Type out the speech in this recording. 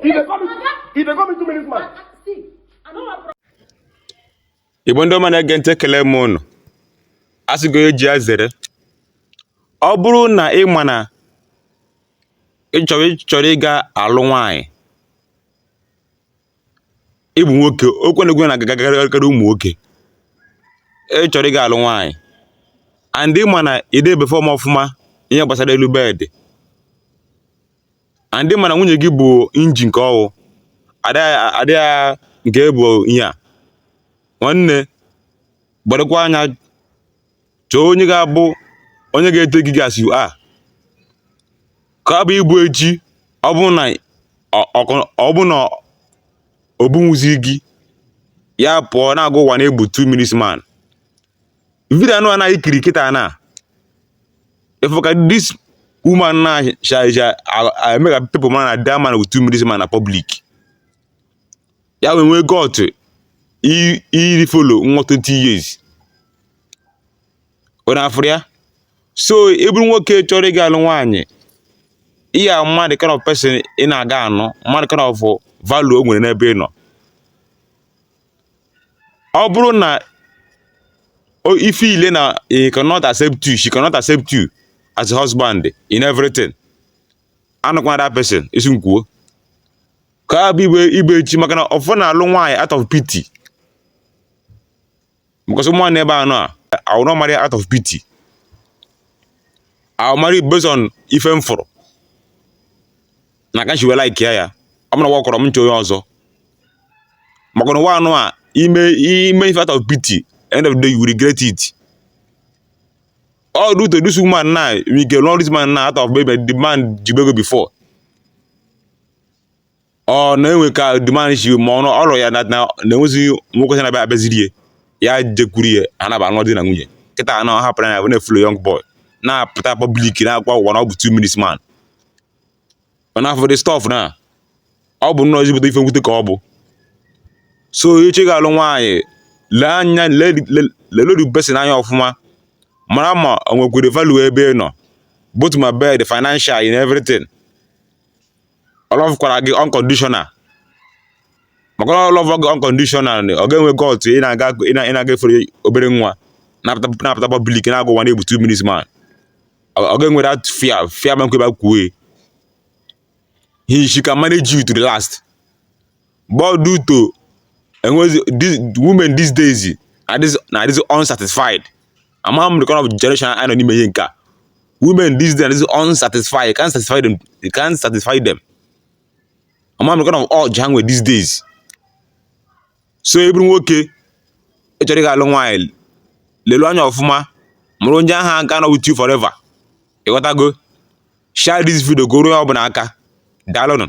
If they come in 2 minutes, man. Igbo ndị ọma na-ege ntị ekele m unu. Asịgo eji azere. Ọ bụrụ na ị ma na ị chọrọ ịga alụ nwaanyị, ịbụ nwoke, okwe na-egwe na agagara ụmụ nwoke, ị chọrọ ịga alụ nwaanyị, and ị ma na ide before ọfụma ihe gbasara elu bed, and ị ma na nwunye gị bụ injin nke ọwụ, adịghị nke bụ ihe a, nwanne gbadokwa anya chọọ onye ga-abụ onye ga-ete gị gas you are, ka ọ bụ igbu echi ọ bụ na obunwuzi gị ya pụọ na-agụ ụwa na-egbu 2 minutes man. Video anụ anaghị ikiri kịta na if ka this woman na eme ka people man na that man with 2 minutes man na public, ya nwee got iri follow nwa 20 years ọ na-afụrụ ya. So ịbụrụ nwoke chọrọ ịga alụ nwaanyị, ihe a mmadụ kind of person ị na-aga anọ, mmadụ kind of value o nwere n'ebe ị nọ. Ọ bụrụ na ife ile na he cannot accept you, she cannot accept you as a husband in everything, anụkwa that person isi nkwuo ka bụ igbe echi, maka na ọfọ na-alụ nwaanyị out of pity, because ụmụ ebe anọ a I will not marry out of pity, I will marry based on ife m fụrụ na ka shiwe like ya ọ mụna wakọrọ m nche onye ọzọ, maka na nwa anụ a ime ife out of pity, end of the day you will regret it. All due to this woman now, we get all this man now out of baby the man jibego before, or na enwe ka the man shi ma ọ ọrụ ya na enwezi nwoke na abịazirie ya jekwurie anaba anọ dị na nwunye kịta na hapụrụ na na flow young boy na pụta public na akwa ụwa na ọ bụ 2 minutes man. Mana for the stuff na ọ bụ nnọọ ezigbo ife nwute ka ọ bụ. So eche ga-alụ nwaanyị, lee anya lelodu besi n'anya ọfụma, mara ma o nwekwere value ebe ị nọ, both my bed, financial in everything. Ọ lọvụkwara gị unconditional, maka na ọ lọvụ gị unconditional ọ ga-enwe got ị na-aga efere obere nwa na-apụta public na-agụ ụwa na-egbu 2 minutes man. Ọ ga-enwe that fear ma nkweba kwue. She can manage you to the last, but due to women these days are this unsatisfied. I'm the kind of generation I know n'ime ihe nke a. Women these days are unsatisfied. You can't satisfy them. You can't satisfy them. I'm the kind of urge hang with these days. So every nwoke echọrọ ịga alụ nwaanyị, lelu anya ọfụma, mụrụ onye ahụ ga nọ with you forever. You gotta go share this video, go ruo ọbụla aka. Daalụ nụ.